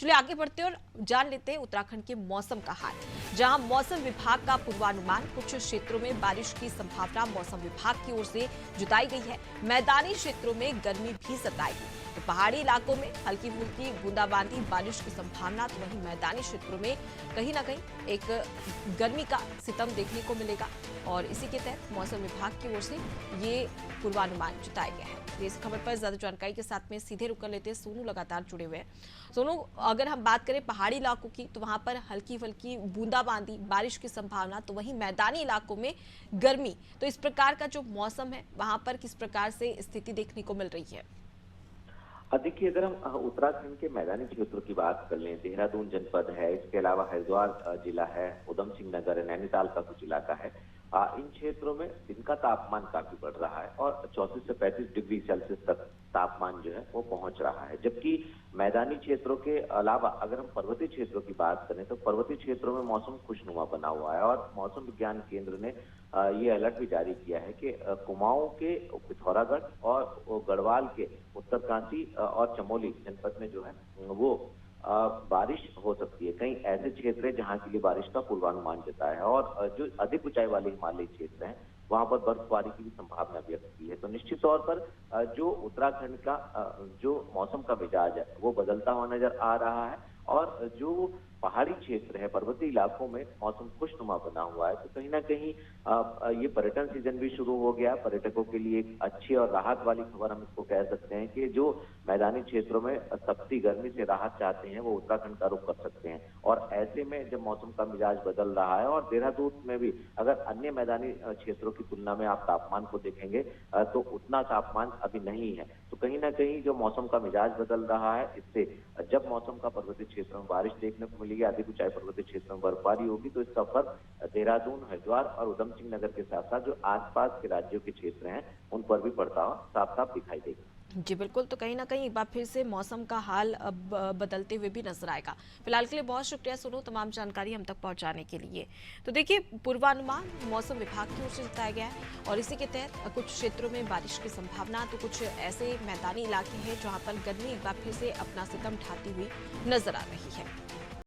चलिए आगे बढ़ते हैं और जान लेते हैं उत्तराखंड के मौसम का हाल, जहां मौसम विभाग का पूर्वानुमान, कुछ क्षेत्रों में बारिश की संभावना मौसम विभाग की ओर से जताई गई है। मैदानी क्षेत्रों में गर्मी भी सताएगी, तो पहाड़ी इलाकों में हल्की फुल्की बूंदाबांदी बारिश की संभावना, तो वहीं मैदानी क्षेत्रों में कहीं ना कहीं एक गर्मी का सितम देखने को मिलेगा। और इसी के तहत मौसम विभाग की ओर से ये पूर्वानुमान जताया गया है। इस खबर पर ज्यादा जानकारी के साथ में सीधे रुक कर लेते हैं, सोनू लगातार जुड़े हुए हैं। सोनू, अगर हम बात करें पहाड़ी इलाकों की, तो वहां पर हल्की फुल्की बूंदाबांदी बारिश की संभावना, तो वहीं मैदानी इलाकों में गर्मी, तो इस प्रकार का जो मौसम है वहां पर किस प्रकार से स्थिति देखने को मिल रही है? देखिए, अगर हम उत्तराखंड के मैदानी क्षेत्रों की बात कर लें, देहरादून जनपद है, इसके अलावा हरिद्वार जिला है, उधम सिंह नगर है, नैनीताल का कुछ इलाका है। इन क्षेत्रों में दिन का तापमान काफी बढ़ रहा है और 34 से 35 डिग्री सेल्सियस तक तापमान जो है वो पहुंच रहा है। जबकि मैदानी क्षेत्रों के अलावा अगर हम पर्वतीय क्षेत्रों की बात करें तो पर्वतीय क्षेत्रों में मौसम खुशनुमा बना हुआ है और मौसम विज्ञान केंद्र ने ये अलर्ट भी जारी किया है कि कुमाऊं के पिथौरागढ़ और गढ़वाल के उत्तरकाशी और चमोली जनपद में जो है वो बारिश हो सकती है। कई ऐसे क्षेत्र हैं जहां के लिए बारिश का पूर्वानुमान जताया है और जो अधिक ऊंचाई वाले हिमालयी क्षेत्र हैं वहां पर बर्फबारी की भी संभावना व्यक्त की है। तो निश्चित तौर पर जो उत्तराखंड का जो मौसम का मिजाज है वो बदलता हुआ नजर आ रहा है और जो पहाड़ी क्षेत्र है, पर्वतीय इलाकों में मौसम खुशनुमा बना हुआ है। तो कहीं ना कहीं ये पर्यटन सीजन भी शुरू हो गया। पर्यटकों के लिए एक अच्छी और राहत वाली खबर हम इसको कह सकते हैं कि जो मैदानी क्षेत्रों में तपती गर्मी से राहत चाहते हैं वो उत्तराखंड का रुख कर सकते हैं। और ऐसे में जब मौसम का मिजाज बदल रहा है और देहरादून में भी अगर अन्य मैदानी क्षेत्रों की तुलना में आप तापमान को देखेंगे तो उतना तापमान अभी नहीं है। तो कहीं ना कहीं जो मौसम का मिजाज बदल रहा है, इससे जब मौसम का पर्वतीय क्षेत्रों में बारिश देखने को मिलेगी, अधिक ऊंचाई पर्वतीय क्षेत्रों में बर्फबारी होगी, तो इसका फर्क देहरादून, हरिद्वार और उधम सिंह नगर के साथ साथ जो आसपास के राज्यों के क्षेत्र हैं उन पर भी पड़ता हुआ साफ साफ दिखाई देगा। जी बिल्कुल, तो कहीं ना कहीं एक बार फिर से मौसम का हाल अब बदलते हुए भी नजर आएगा। फिलहाल के लिए बहुत शुक्रिया सोनू, तमाम जानकारी हम तक पहुंचाने के लिए। तो देखिए, पूर्वानुमान मौसम विभाग की ओर से जताया गया है और इसी के तहत कुछ क्षेत्रों में बारिश की संभावना, तो कुछ ऐसे मैदानी इलाके हैं जहां पर गर्मी एक बार फिर से अपना सितम ढाती हुई नजर आ रही है।